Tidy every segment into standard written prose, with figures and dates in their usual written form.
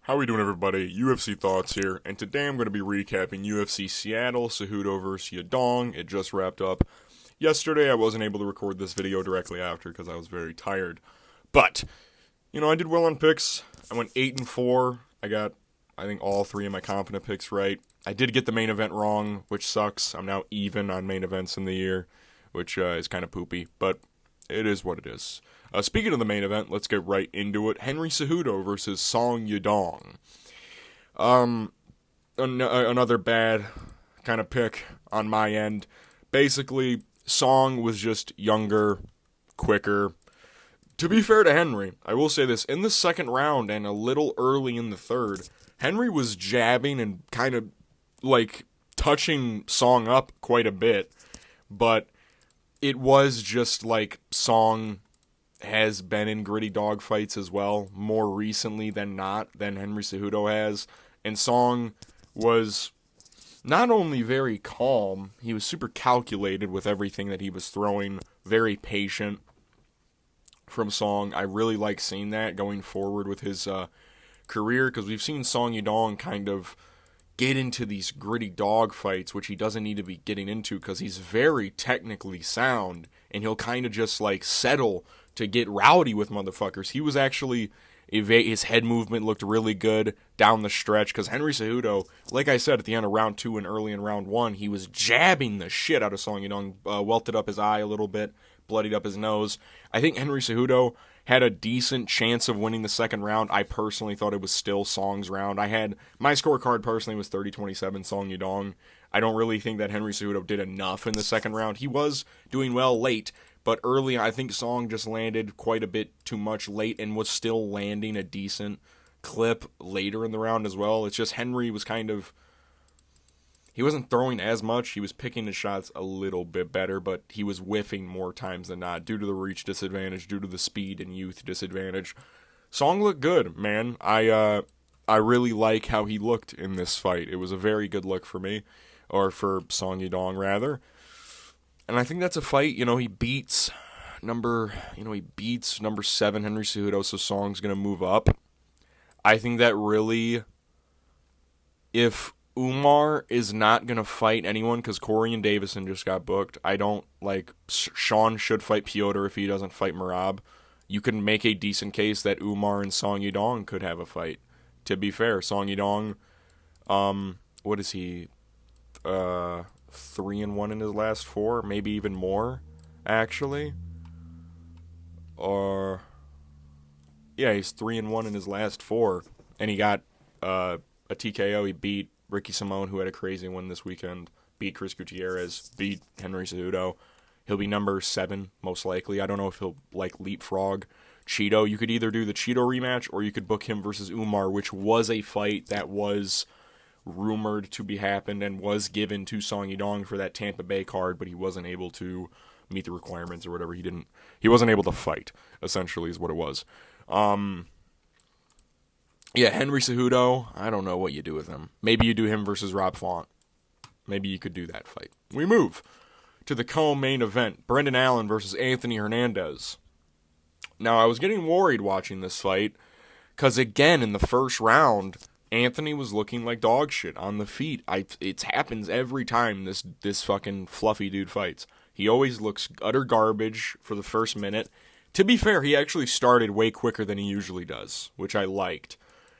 How we doing, everybody? UFC Thoughts here, and today I'm going to be recapping UFC Seattle, Cejudo versus Yadong. It just wrapped up yesterday. I wasn't able to record this video directly after because I was very tired. But, I did well on picks. I went 8-4. I got, I think, all three of my confident picks right. I did get the main event wrong, which sucks. I'm now even on main events in the year, which is kind of poopy, but it is what it is. Speaking of the main event, let's get right into it. Henry Cejudo versus Song Yadong. Another bad kind of pick on my end. Basically, Song was just younger, quicker. To be fair to Henry, I will say this, in the second round and a little early in the third, Henry was jabbing and kind of, touching Song up quite a bit, but it was just Song has been in gritty dogfights as well, more recently than not, than Henry Cejudo has. And Song was not only very calm, he was super calculated with everything that he was throwing, very patient from Song. I really like seeing that going forward with his career, because we've seen Song Yadong kind of get into these gritty dogfights, which he doesn't need to be getting into because he's very technically sound, and he'll kind of just settle to get rowdy with motherfuckers. He was actually, his head movement looked really good down the stretch, because Henry Cejudo, like I said, at the end of round 2 and early in round 1, he was jabbing the shit out of Song Yadong, welted up his eye a little bit, bloodied up his nose. I think Henry Cejudo had a decent chance of winning the second round. I personally thought it was still Song's round. My scorecard personally was 30-27 Song Yadong. I don't really think that Henry Cejudo did enough in the second round. He was doing well late, but early, I think Song just landed quite a bit too much late and was still landing a decent clip later in the round as well. It's just Henry was he wasn't throwing as much. He was picking his shots a little bit better, but he was whiffing more times than not due to the reach disadvantage, due to the speed and youth disadvantage. Song looked good, man. I really like how he looked in this fight. It was a very good look for me, or for Song Yadong, rather. And I think that's a fight, he beats number 7 Henry Cejudo, so Song's going to move up. I think that really, if Umar is not going to fight anyone, because Corey and Davison just got booked, Sean should fight Piotr if he doesn't fight Merab. You can make a decent case that Umar and Song Yadong could have a fight. To be fair, Song Yadong, what is he, 3-1 in his last 4, maybe even more, actually. Or, yeah, he's 3-1 in his last 4, and he got a TKO. He beat Ricky Simone, who had a crazy one this weekend, beat Chris Gutierrez, beat Henry Cejudo. He'll be number 7, most likely. I don't know if he'll, leapfrog Cheeto. You could either do the Cheeto rematch, or you could book him versus Umar, which was a fight that was rumored to be happened and was given to Song Yadong for that Tampa Bay card, but he wasn't able to meet the requirements or whatever. He wasn't able to fight, essentially, is what it was. Yeah, Henry Cejudo, I don't know what you do with him. Maybe you do him versus Rob Font. Maybe you could do that fight. We move to the co-main event, Brendan Allen versus Anthony Hernandez. Now, I was getting worried watching this fight, because again, in the first round, Anthony was looking like dog shit on the feet. It happens every time this fucking fluffy dude fights. He always looks utter garbage for the first minute. To be fair, he actually started way quicker than he usually does, which I liked.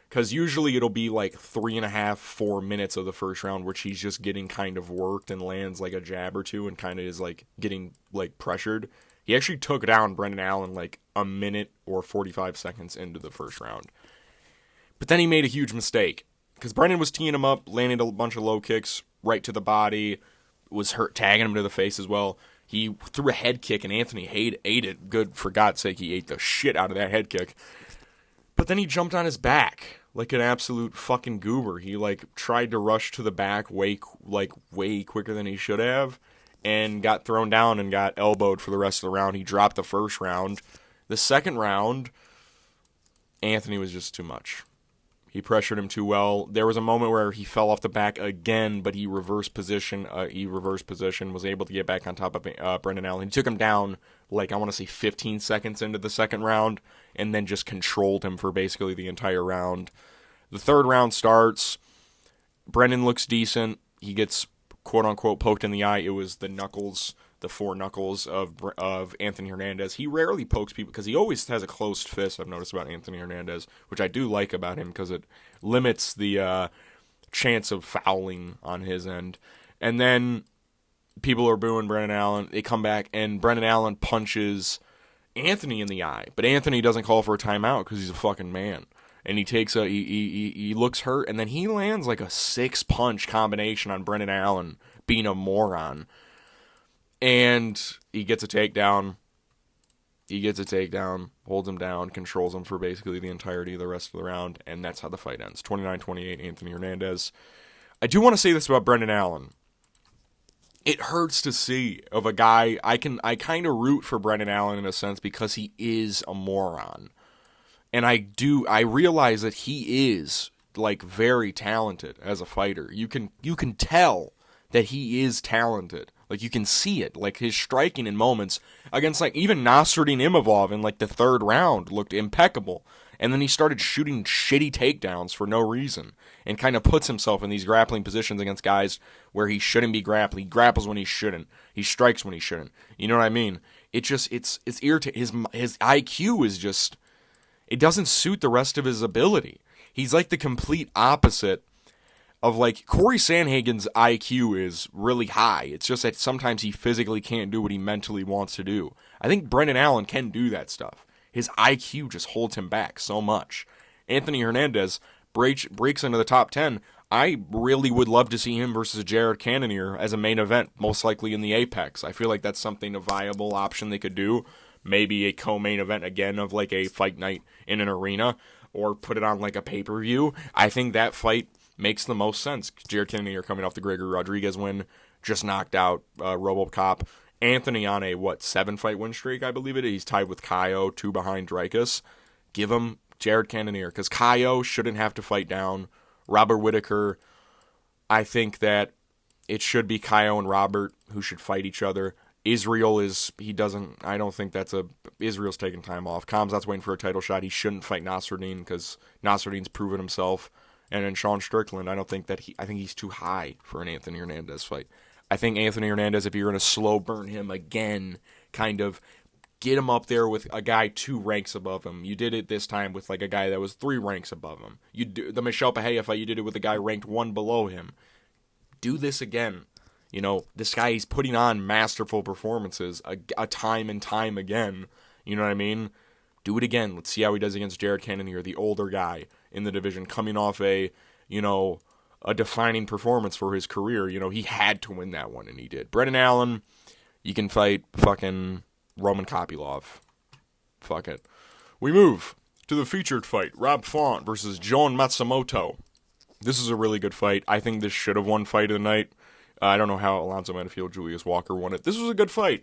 Because usually it'll be 3.5, 4 minutes of the first round, which he's just getting kind of worked and lands a jab or two and kind of is getting pressured. He actually took down Brendan Allen a minute or 45 seconds into the first round. But then he made a huge mistake, because Brendan was teeing him up, landed a bunch of low kicks right to the body, was tagging him to the face as well. He threw a head kick, and Anthony ate it. Good, for God's sake, he ate the shit out of that head kick. But then he jumped on his back like an absolute fucking goober. He tried to rush to the back way quicker than he should have, and got thrown down and got elbowed for the rest of the round. He dropped the first round. The second round, Anthony was just too much. He pressured him too well. There was a moment where he fell off the back again, but he reversed position. Was able to get back on top of Brendan Allen. He took him down, I want to say 15 seconds into the second round, and then just controlled him for basically the entire round. The third round starts. Brendan looks decent. He gets quote-unquote poked in the eye. It was the knuckles, the 4 knuckles of Anthony Hernandez. He rarely pokes people because he always has a closed fist, I've noticed about Anthony Hernandez, which I do like about him because it limits the chance of fouling on his end. And then people are booing Brendan Allen. They come back, and Brendan Allen punches Anthony in the eye. But Anthony doesn't call for a timeout because he's a fucking man. And he looks hurt, and then he lands like a 6-punch combination on Brendan Allen being a moron. And he gets a takedown. Holds him down, controls him for basically the entirety of the rest of the round, and that's how the fight ends. 29-28, Anthony Hernandez. I do want to say this about Brendan Allen. It hurts to see of a guy, I kind of root for Brendan Allen in a sense because he is a moron. And I realize that he is like very talented as a fighter. You can tell that he is talented. Like you can see it. Like his striking in moments against like even Nasruddin Imavov in like the third round looked impeccable. And then he started shooting shitty takedowns for no reason and kind of puts himself in these grappling positions against guys where he shouldn't be grappling. He grapples when he shouldn't. He strikes when he shouldn't. You know what I mean? It's irritating. His IQ is just, it doesn't suit the rest of his ability. He's like the complete opposite of like Corey Sanhagen's IQ is really high. It's just that sometimes he physically can't do what he mentally wants to do. I think Brendan Allen can do that stuff. His IQ just holds him back so much. Anthony Hernandez breaks into the top 10. I really would love to see him versus Jared Cannonier as a main event, most likely in the Apex. I feel like that's something, a viable option they could do. Maybe a co-main event again of like a fight night in an arena, or put it on like a pay-per-view. I think that fight makes the most sense. Jared Cannonier coming off the Gregory Rodriguez win, just knocked out RoboCop. Anthony on a 7-fight win streak, I believe it is. He's tied with Kaio, 2 behind Dreykus. Give him Jared Cannonier, because Kaio shouldn't have to fight down Robert Whittaker. I think that it should be Kaio and Robert who should fight each other. Israel's taking time off. Khamzat's waiting for a title shot. He shouldn't fight Nasruddin because Nasruddin's proven himself. And then Sean Strickland, I think he's too high for an Anthony Hernandez fight. I think Anthony Hernandez, if you're going to slow burn him again, kind of get him up there with a guy 2 ranks above him. You did it this time with like a guy that was 3 ranks above him. The Michel Pereira fight, you did it with a guy ranked 1 below him. Do this again. You know, this guy, he's putting on masterful performances a time and time again. You know what I mean? Do it again. Let's see how he does against Jared Cannonier, the older guy in the division, coming off a defining performance for his career. You know, he had to win that one, and he did. Brendan Allen, you can fight fucking Roman Kopylov. Fuck it. We move to the featured fight, Rob Font versus Joan Matsumoto. This is a really good fight. I think this should have won fight of the night. I don't know how Alonzo Menifield, Julius Walker won it. This was a good fight,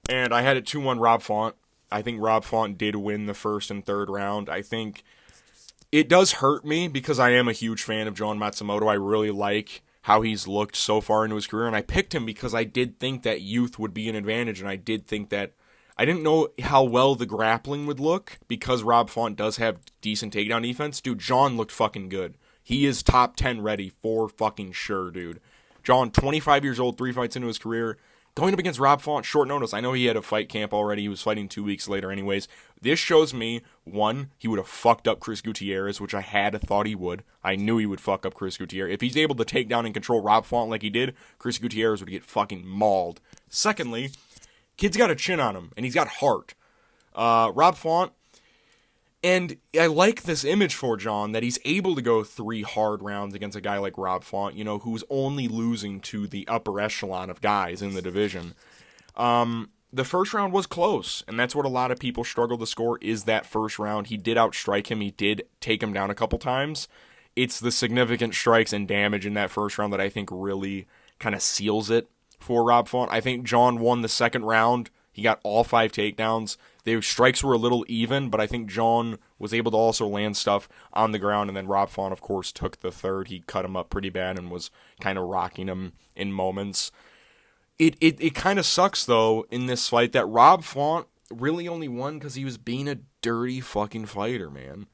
and I had it 2-1 Rob Font. I think Rob Font did win the first and third round. I think it does hurt me because I am a huge fan of Joan Matsumoto. I really like how he's looked so far into his career, and I picked him because I did think that youth would be an advantage, and I did think that I didn't know how well the grappling would look because Rob Font does have decent takedown defense. Dude, John looked fucking good. He is top 10 ready for fucking sure, dude. John, 25 years old, 3 fights into his career, going up against Rob Font, short notice. I know he had a fight camp already. He was fighting 2 weeks later anyways. This shows me, 1, he would have fucked up Chris Gutierrez, which I had thought he would. I knew he would fuck up Chris Gutierrez. If he's able to take down and control Rob Font like he did, Chris Gutierrez would get fucking mauled. Secondly, kid's got a chin on him, and he's got heart. Rob Font, and I like this image for John, that he's able to go 3 hard rounds against a guy like Rob Font, you know, who's only losing to the upper echelon of guys in the division. The first round was close, and that's what a lot of people struggle to score, is that first round. He did outstrike him. He did take him down a couple times. It's the significant strikes and damage in that first round that I think really kind of seals it for Rob Font. I think John won the second round. He got all 5 takedowns. The strikes were a little even, but I think John was able to also land stuff on the ground, and then Rob Font, of course, took the third. He cut him up pretty bad and was kind of rocking him in moments. It kind of sucks, though, in this fight that Rob Font really only won because he was being a dirty fucking fighter, man.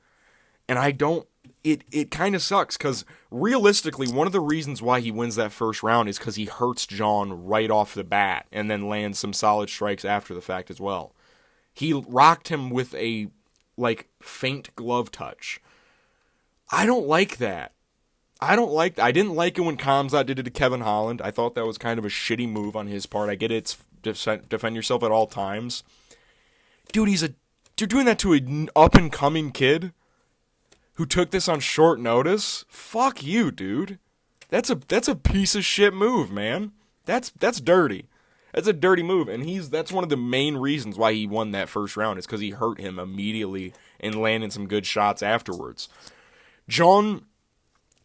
And I don't it kind of sucks because realistically, one of the reasons why he wins that first round is because he hurts John right off the bat and then lands some solid strikes after the fact as well. He rocked him with a, like, faint glove touch. I don't like that. I didn't like it when Khamzat did it to Kevin Holland. I thought that was kind of a shitty move on his part. I get it's defend yourself at all times. Dude, you're doing that to an up-and-coming kid who took this on short notice? Fuck you, dude. That's a piece of shit move, man. That's dirty. That's a dirty move, and that's one of the main reasons why he won that first round is because he hurt him immediately and landed some good shots afterwards. John,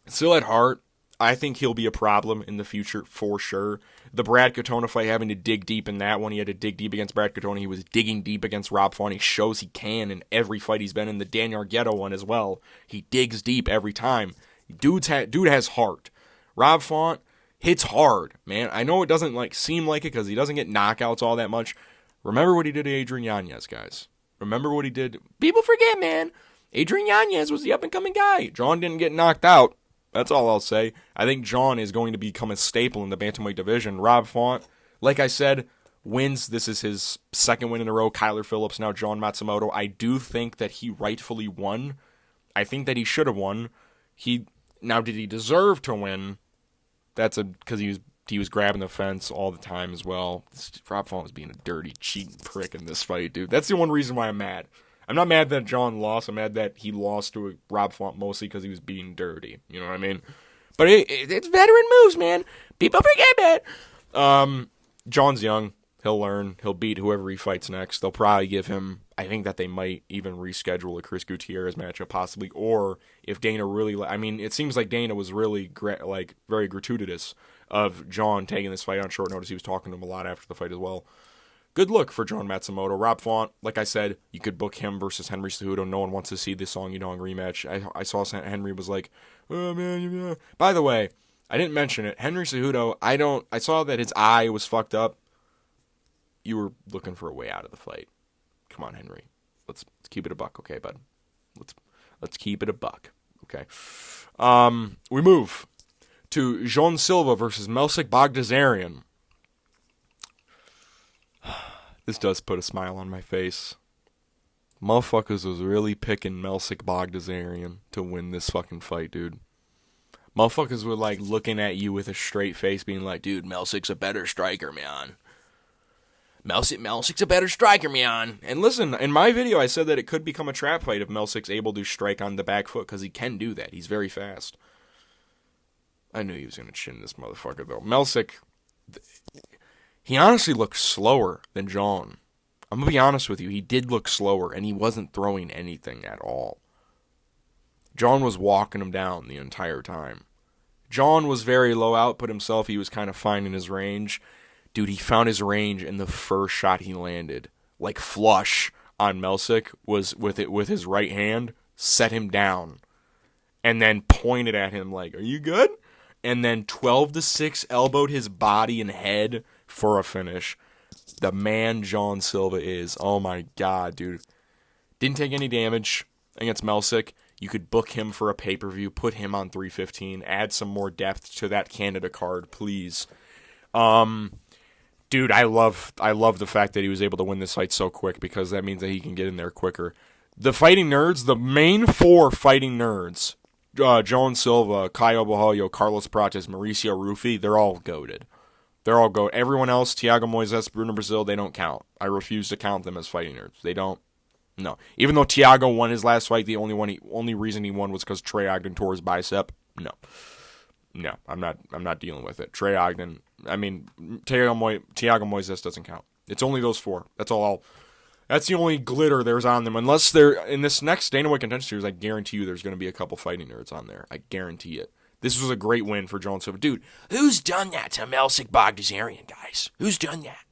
still at heart, I think he'll be a problem in the future for sure. The Brad Katona fight, having to dig deep in that one, he had to dig deep against Brad Katona. He was digging deep against Rob Font. He shows he can in every fight he's been in. The Daniel Argueta one as well. He digs deep every time. Dude has heart. Rob Font hits hard, man. I know it doesn't seem like it because he doesn't get knockouts all that much. Remember what he did to Adrian Yanez, guys. Remember what he did. People forget, man. Adrian Yanez was the up-and-coming guy. John didn't get knocked out. That's all I'll say. I think John is going to become a staple in the bantamweight division. Rob Font, like I said, wins. This is his second win in a row. Kyler Phillips, now John Matsumoto. I do think that he rightfully won. I think that he should have won. Now, did he deserve to win? That's because he was grabbing the fence all the time as well. Rob Font was being a dirty, cheating prick in this fight, dude. That's the one reason why I'm mad. I'm not mad that John lost. I'm mad that he lost to Rob Font mostly because he was being dirty. You know what I mean? But it's veteran moves, man. People forget, man. John's young. He'll learn. He'll beat whoever he fights next. They'll probably give him... I think that they might even reschedule a Chris Gutierrez matchup possibly. Or if Dana really... I mean, it seems like Dana was really very gratuitous of John taking this fight on short notice. He was talking to him a lot after the fight as well. Good look for John Matsumoto. Rob Font, like I said, you could book him versus Henry Cejudo. No one wants to see this Song Yadong rematch. I saw Henry was like, oh man, yeah. By the way, I didn't mention it. Henry Cejudo, I saw that his eye was fucked up. You were looking for a way out of the fight. Come on, Henry. Let's keep it a buck, okay, bud? Let's keep it a buck, okay? We move to João Silva versus Melsik Baghdasaryan. This does put a smile on my face. Motherfuckers was really picking Melsik Baghdasaryan to win this fucking fight, dude. Motherfuckers were looking at you with a straight face being like, dude, Melsik's a better striker, man. Melsik's a better striker, man. And listen, in my video I said that it could become a trap fight if Melsik's able to strike on the back foot because he can do that. He's very fast. I knew he was going to chin this motherfucker, though. Melsik... He honestly looked slower than John. I'm going to be honest with you. He did look slower, and he wasn't throwing anything at all. John was walking him down the entire time. John was very low output himself. He was kind of fine in his range. Dude, he found his range in the first shot he landed. Flush on Melsik was with his right hand, set him down, and then pointed at him like, are you good? And then 12-6 elbowed his body and head for a finish. The man João Silva is. Oh my god, dude. Didn't take any damage against Melsik. You could book him for a pay-per-view, put him on 315, add some more depth to that Canada card, please. Dude, I love the fact that he was able to win this fight so quick because that means that he can get in there quicker. The fighting nerds, the main four fighting nerds, João Silva, Caio Borralho, Carlos Prates, Mauricio Rufy, they're all goated. They're all goated. Everyone else, Thiago Moises, Bruno Brazil, they don't count. I refuse to count them as fighting nerds. They don't. No. Even though Thiago won his last fight, the only reason he won was because Trey Ogden tore his bicep. No, I'm not dealing with it. Trey Ogden, Thiago Moises doesn't count. It's only those four. That's the only glitter there's on them. Unless they're in this next Dana White Contender Series, I guarantee you there's going to be a couple fighting nerds on there. I guarantee it. This was a great win for João Silva. Dude, who's done that to Melsik Baghdasaryan, guys? Who's done that?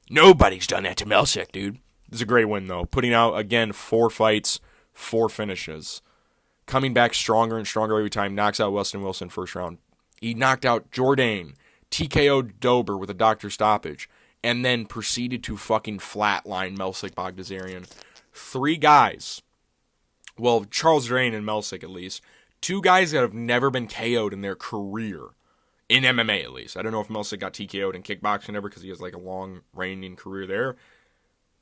Nobody's done that to Melsik, dude. This is a great win, though. Putting out, again, 4 fights, 4 finishes. Coming back stronger and stronger every time. Knocks out Weston Wilson first round. He knocked out Jourdain. TKO'd Dober with a doctor stoppage. And then proceeded to fucking flatline Melsik Baghdasaryan. 3 guys well, Charles Drain and Melsick at least, two guys that have never been KO'd in their career. In MMA, at least. I don't know if Melsick got TKO'd in kickboxing ever because he has like a long reigning career there.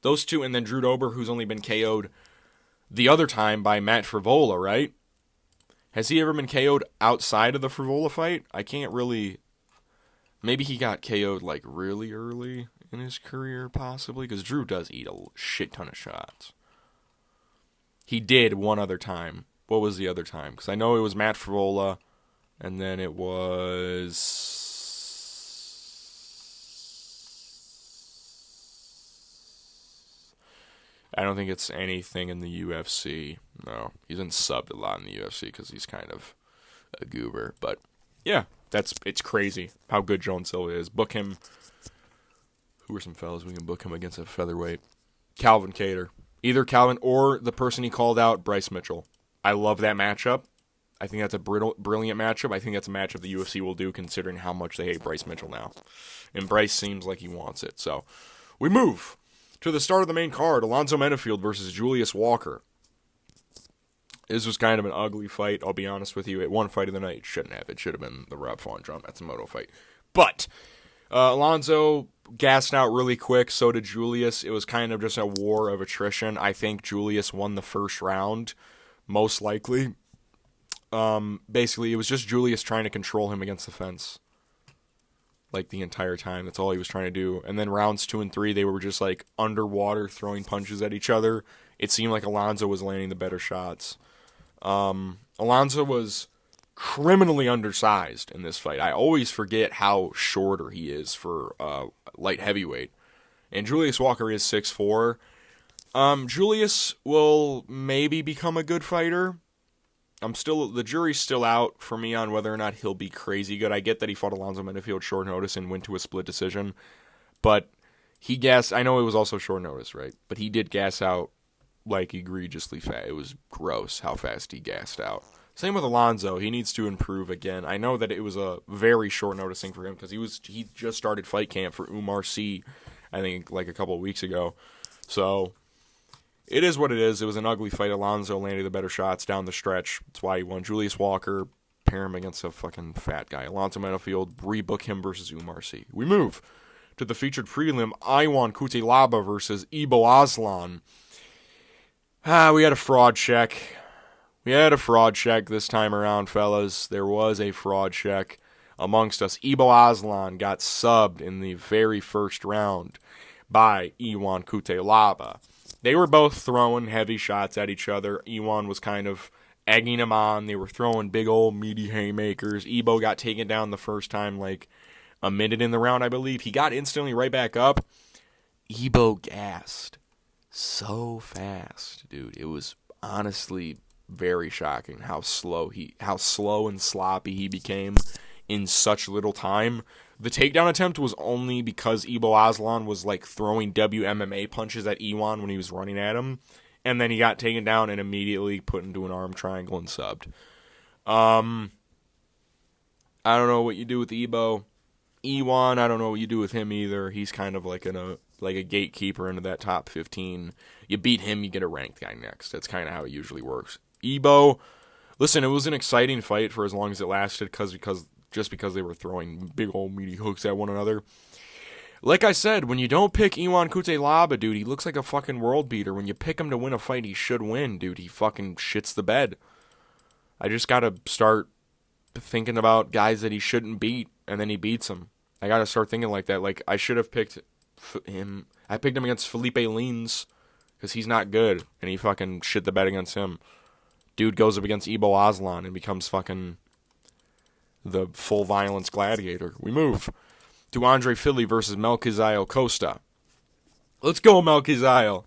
Those two, and then Drew Dober, who's only been KO'd the other time by Matt Frivola, right? Has he ever been KO'd outside of the Frivola fight? I can't really... Maybe he got KO'd like really early in his career, possibly, because Drew does eat a shit ton of shots. He did one other time. What was the other time? Because I know it was Matt Frivola... And then it was... I don't think it's anything in the UFC. No, he's been subbed a lot in the UFC because he's kind of a goober. But, yeah, it's crazy how good Joan Silva is. Book him. Who are some fellas we can book him against a featherweight? Calvin Kattar. Either Calvin or the person he called out, Bryce Mitchell. I love that matchup. I think that's a brilliant matchup. I think that's a matchup the UFC will do considering how much they hate Bryce Mitchell now. And Bryce seems like he wants it. So we move to the start of the main card. Alonzo Menifield versus Julius Walker. This was kind of an ugly fight, I'll be honest with you. At one fight of the night, it shouldn't have. It should have been the Rob Font Drum Matsumoto fight. But Alonzo gassed out really quick. So did Julius. It was kind of just a war of attrition. I think Julius won the first round, most likely. Basically, it was just Julius trying to control him against the fence. Like, the entire time. That's all he was trying to do. And then rounds 2 and 3, they were just, like, underwater throwing punches at each other. It seemed like Alonzo was landing the better shots. Alonzo was criminally undersized in this fight. I always forget how shorter he is for light heavyweight. And Julius Walker is 6'4". Julius will maybe become a good fighter. The jury's still out for me on whether or not he'll be crazy good. I get that he fought Alonzo Menifield short notice and went to a split decision, but he gassed. I know it was also short notice, right? But he did gas out like egregiously fast. It was gross how fast he gassed out. Same with Alonzo. He needs to improve again. I know that it was a very short notice thing for him because he just started fight camp for Umar C, I think, like a couple of weeks ago. So it is what it is. It was an ugly fight. Alonzo landed the better shots down the stretch. That's why he won. Julius Walker, pair him against a fucking fat guy. Alonzo Menifield, rebook him versus Umar C. We move to the featured prelim, Iwan Kutelaba versus Ibo Aslan. We had a fraud check. We had a fraud check this time around, fellas. There was a fraud check amongst us. Ibo Aslan got subbed in the very first round by Iwan Kutelaba. They were both throwing heavy shots at each other. Iwan was kind of egging him on. They were throwing big old meaty haymakers. Ibo got taken down the first time, like a minute in the round, I believe. He got instantly right back up. Ibo gassed so fast, dude. It was honestly very shocking how slow and sloppy he became in such little time. The takedown attempt was only because Ibo Aslan was like throwing WMMA punches at Iwan when he was running at him, and then he got taken down and immediately put into an arm triangle and subbed. I don't know what you do with Ibo. Iwan, I don't know what you do with him either. He's kind of like a gatekeeper into that top 15. You beat him, you get a ranked guy next. That's kind of how it usually works. Ibo, listen, it was an exciting fight for as long as it lasted because they were throwing big old meaty hooks at one another. Like I said, when you don't pick Iwan Kutelaba, dude, he looks like a fucking world beater. When you pick him to win a fight, he should win, dude. He fucking shits the bed. I just gotta start thinking about guys that he shouldn't beat, and then he beats them. I gotta start thinking like that. Like, I should have picked him. I picked him against Felipe Lins, because he's not good, and he fucking shit the bed against him. Dude goes up against Ibo Aslan and becomes fucking the full violence gladiator. We move to Andre Fili versus Melquizael Costa. Let's go, Melquizael.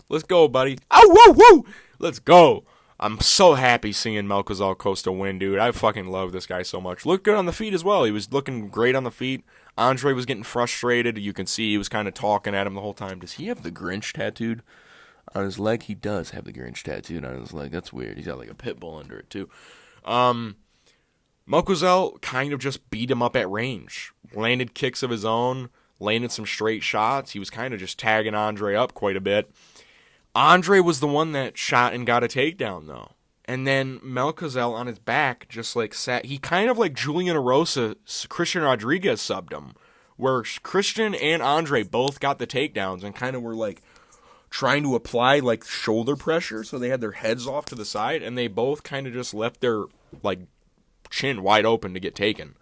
Let's go, buddy. Oh, woo, woo! Let's go. I'm so happy seeing Melquizael Costa win, dude. I fucking love this guy so much. Looked good on the feet as well. He was looking great on the feet. Andre was getting frustrated. You can see he was kind of talking at him the whole time. Does he have the Grinch tattooed on his leg? He does have the Grinch tattooed on his leg. That's weird. He's got like a pit bull under it, too. Melquizael kind of just beat him up at range. Landed kicks of his own. Landed some straight shots. He was kind of just tagging Andre up quite a bit. Andre was the one that shot and got a takedown, though. And then Melchizedek on his back just like sat. He kind of like Julian Erosa, Christian Rodriguez subbed him, where Christian and Andre both got the takedowns and kind of were like trying to apply like shoulder pressure, so they had their heads off to the side, and they both kind of just left their like chin wide open to get taken.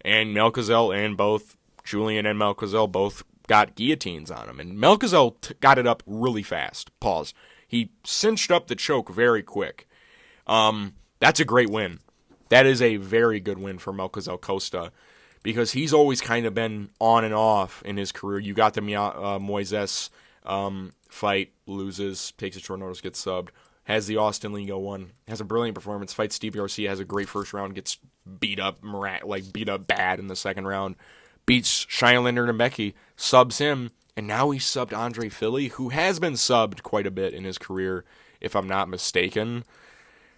And Melchizedek and both Julian and Melchizedek both got guillotines on him, and Melchizedek got it up really fast. Pause. He cinched up the choke very quick. That's a great win. That is a very good win for Melchizedek Costa, because he's always kind of been on and off in his career. You got the Moises fight, loses, takes a short notice, gets subbed. Has the Austin Ligo one, has a brilliant performance, fights Steve Garcia, has a great first round, gets beat up bad in the second round, beats Shylander Nemecki, subs him, and now he subbed Andre Philly, who has been subbed quite a bit in his career, if I'm not mistaken.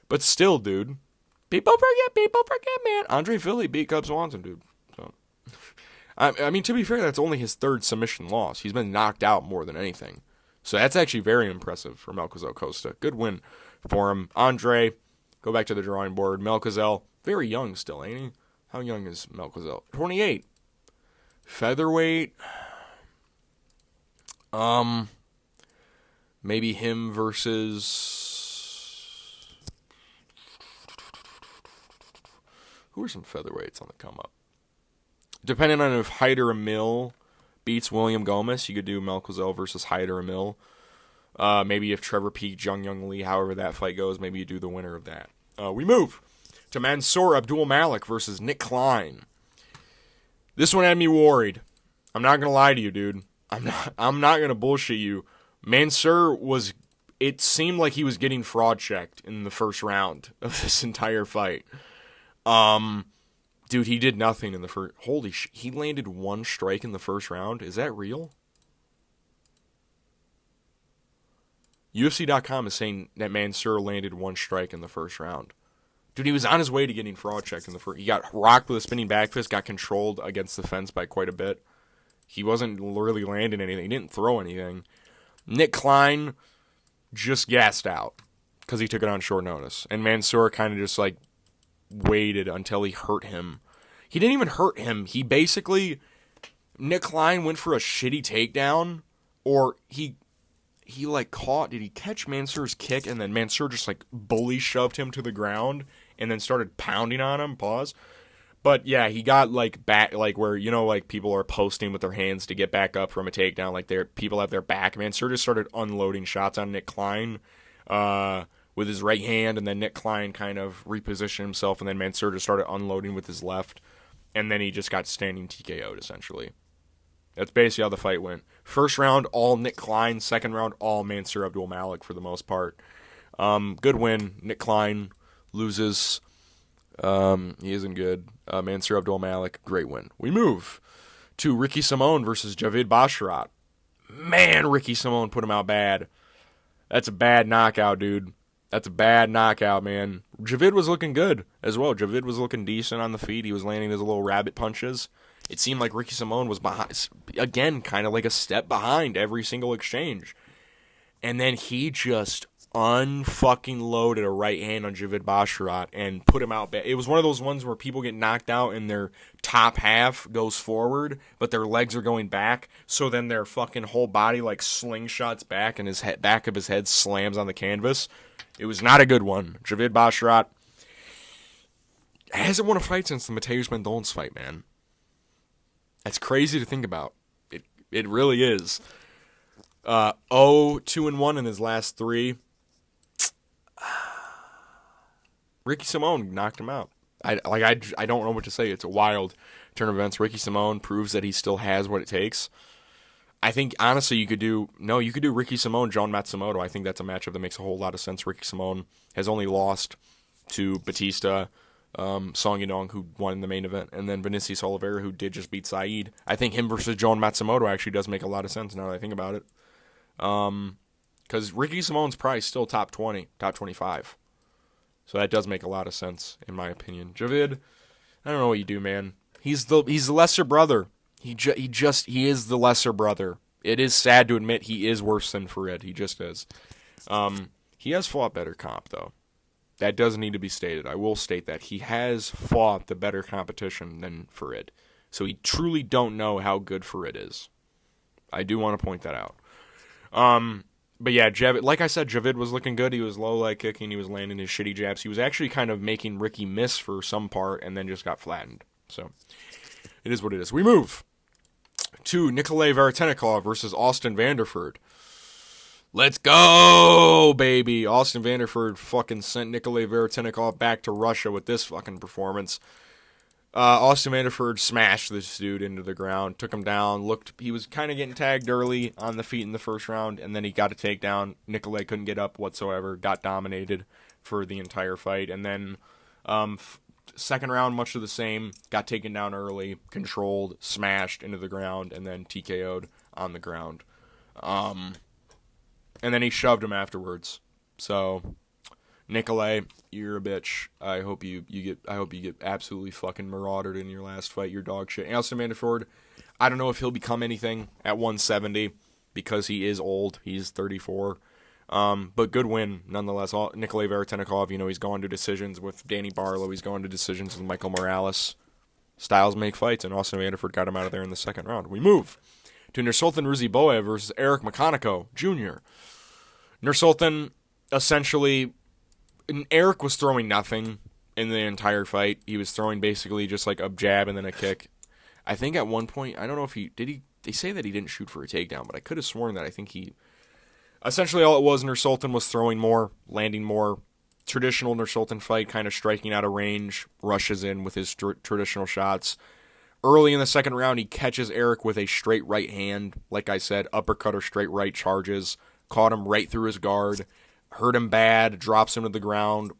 But still, dude, people forget, man. Andre Philly beat Cub Swanson, dude. So, I mean, to be fair, that's only his third submission loss. He's been knocked out more than anything. So that's actually very impressive for Melchizedek Costa. Good win for him. Andre, go back to the drawing board. Melchizedek, very young still, ain't he? How young is Melchizedek? 28. Featherweight. Maybe him versus... Who are some featherweights on the come up? Depending on if Hyder Emil beats William Gomez, you could do Melchizedek versus Hyder Emil. Maybe if Trevor Peake, Jung Young Lee, however that fight goes, maybe you do the winner of that. We move to Mansour Abdul Malik versus Nick Klein. This one had me worried. I'm not gonna lie to you, dude. I'm not gonna bullshit you. Mansour was. It seemed like he was getting fraud checked in the first round of this entire fight. Dude, he did nothing in the first. Holy shit! He landed one strike in the first round. Is that real? UFC.com is saying that Mansour landed one strike in the first round. Dude, he was on his way to getting fraud checked in the first. He got rocked with a spinning back fist, got controlled against the fence by quite a bit. He wasn't really landing anything. He didn't throw anything. Nick Klein just gassed out because he took it on short notice. And Mansour kind of just like waited until he hurt him. He didn't even hurt him. He basically, Nick Klein went for a shitty takedown, or he like caught, did he catch Mansour's kick, and then Mansour just like bully shoved him to the ground and then started pounding on him, pause. But yeah, he got like back, like where, you know, like people are posting with their hands to get back up from a takedown, like people have their back. Mansour just started unloading shots on Nick Klein, with his right hand, and then Nick Klein kind of repositioned himself, and then Mansour just started unloading with his left, and then he just got standing TKO'd, essentially. That's basically how the fight went. First round, all Nick Klein. Second round, all Mansour Abdul Malik for the most part. Good win. Nick Klein loses. He isn't good. Mansour Abdul Malik, great win. We move to Ricky Simon versus Javid Basharat. Man, Ricky Simon put him out bad. That's a bad knockout, dude. That's a bad knockout, man. Javid was looking good as well. Javid was looking decent on the feet. He was landing his little rabbit punches. It seemed like Ricky Simon was behind, again, kind of like a step behind every single exchange. And then he just unfucking loaded a right hand on Javid Basharat and put him out bad. It was one of those ones where people get knocked out and their top half goes forward, but their legs are going back. So then their fucking whole body like slingshots back, and his back of his head slams on the canvas. It was not a good one. Javid Basharat hasn't won a fight since the Mateus Mendonça fight, man. That's crazy to think about. It really is. 2-1 in his last 3. Ricky Simon knocked him out. I don't know what to say. It's a wild turn of events. Ricky Simon proves that he still has what it takes. I think, honestly, you could do Ricky Simon, John Matsumoto. I think that's a matchup that makes a whole lot of sense. Ricky Simon has only lost to Batista, Song Yadong, who won in the main event, and then Vinicius Oliveira, who did just beat Saeed. I think him versus John Matsumoto actually does make a lot of sense now that I think about it. Because Ricky Simon's probably still top 20, top 25. So that does make a lot of sense, in my opinion. Javid, I don't know what you do, man. He's the lesser brother. He is the lesser brother. It is sad to admit he is worse than Farid. He just is. He has fought better comp, though. That does need to be stated. I will state that. He has fought the better competition than Farid. So we truly don't know how good Farid is. I do want to point that out. But yeah, like I said, Javid was looking good. He was low leg kicking. He was landing his shitty jabs. He was actually kind of making Ricky miss for some part and then just got flattened. So it is what it is. We move to Nikolay Veretennikov versus Austin Vanderford. Let's go, baby. Austin Vanderford fucking sent Nikolay Veretennikov back to Russia with this fucking performance. Austin Vanderford smashed this dude into the ground, took him down, he was kind of getting tagged early on the feet in the first round, and then he got a takedown. Nikolay couldn't get up whatsoever, got dominated for the entire fight, and then second round, much of the same, got taken down early, controlled, smashed into the ground, and then TKO'd on the ground. And then he shoved him afterwards. So, Nikolay, you're a bitch. I hope you get absolutely fucking marauded in your last fight. You're dog shit. Austin Vanderford, I don't know if he'll become anything at 170 because he is old. He's 34. But good win nonetheless. Nikolay Veretennikov, he's going to decisions with Danny Barlow. He's going to decisions with Michael Morales. Styles make fights, and Austin Vanderford got him out of there in the second round. We move to Nursultan Ruziboev versus Eric Makhaniko Jr. Nursultan, essentially, Eric was throwing nothing in the entire fight. He was throwing basically just like a jab and then a kick. I think at one point, I don't know if they say that he didn't shoot for a takedown, but I could have sworn that I think essentially all it was, Nursultan was throwing more, landing more. Traditional Nursultan fight, kind of striking out of range, rushes in with his traditional shots. Early in the second round, he catches Eric with a straight right hand. Like I said, uppercut or straight right charges. Caught him right through his guard. Hurt him bad. Drops him to the ground.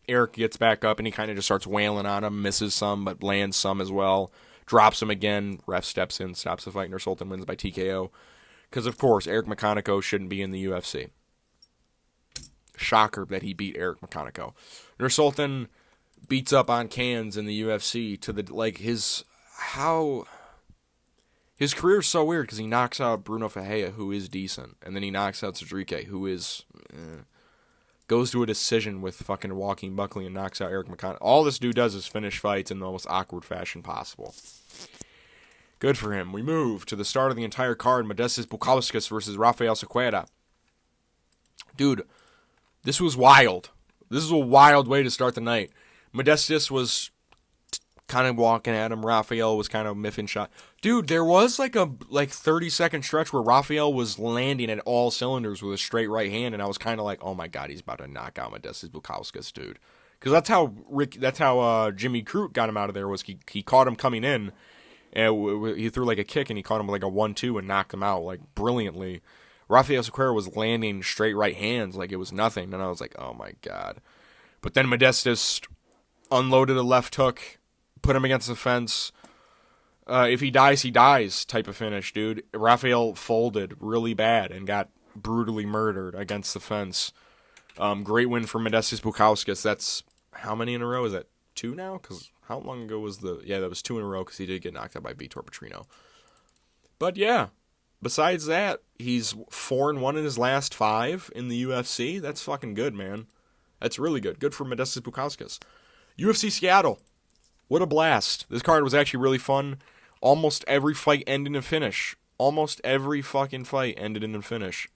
Eric gets back up and he kind of just starts wailing on him. Misses some, but lands some as well. Drops him again. Ref steps in, stops the fight. Nursultan wins by TKO. Because, of course, Eric Makhaniko shouldn't be in the UFC. Shocker that he beat Eric Makhaniko. Nursultan beats up on cans in the UFC to his career is so weird because he knocks out Bruno Ferreira, who is decent, and then he knocks out Cedric, who is goes to a decision with fucking Joaquin Buckley and knocks out Eric Makhaniko. All this dude does is finish fights in the most awkward fashion possible. Good for him. We move to the start of the entire card: Modestas Bukauskas versus Rafael Sequeira. Dude, this was wild. This is a wild way to start the night. Modestas was kind of walking at him. Rafael was kind of miffing shot. Dude, there was like a 30-second stretch where Rafael was landing at all cylinders with a straight right hand, and I was kind of like, oh my god, he's about to knock out Modestas Bukauskas, dude. Because that's how Jimmy Crute got him out of there. Was he caught him coming in, and he threw like a kick, and he caught him like a 1-2 and knocked him out like brilliantly. Rafael Sequeira was landing straight right hands like it was nothing, and I was like, oh my god. But then Modestas unloaded a left hook, put him against the fence. If he dies type of finish, dude. Rafael folded really bad and got brutally murdered against the fence. Great win for Modestas Bukauskas. That's how many in a row? Is that 2 now? Because how long ago was that was 2 in a row because he did get knocked out by Vitor Petrino. But yeah, besides that, he's 4-1 in his last 5 in the UFC. That's fucking good, man. That's really good. Good for Modestas Bukauskas. UFC Seattle. What a blast. This card was actually really fun. Almost every fight ended in a finish. Almost every fucking fight ended in a finish.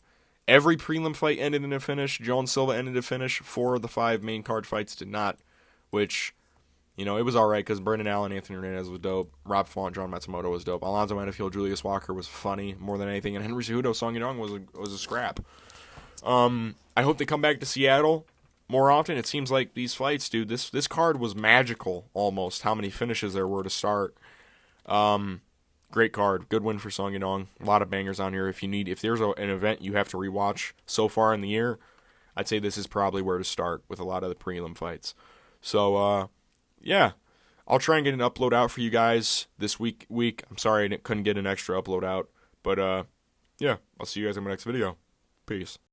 Every prelim fight ended in a finish. Joe Silva ended in a finish. 4 of the 5 main card fights did not. Which, it was alright because Brendan Allen, Anthony Hernandez was dope. Rob Font, John Matsumoto was dope. Alonzo Manafield, Julius Walker was funny more than anything. And Henry Cejudo, Song Yadong was a scrap. I hope they come back to Seattle more often. It seems like these fights, dude, this card was magical almost, how many finishes there were to start. Great card. Good win for Song Yadong. A lot of bangers on here. If there's an event you have to rewatch so far in the year, I'd say this is probably where to start with a lot of the prelim fights. So, yeah. I'll try and get an upload out for you guys this week. I'm sorry I couldn't get an extra upload out. But, yeah. I'll see you guys in my next video. Peace.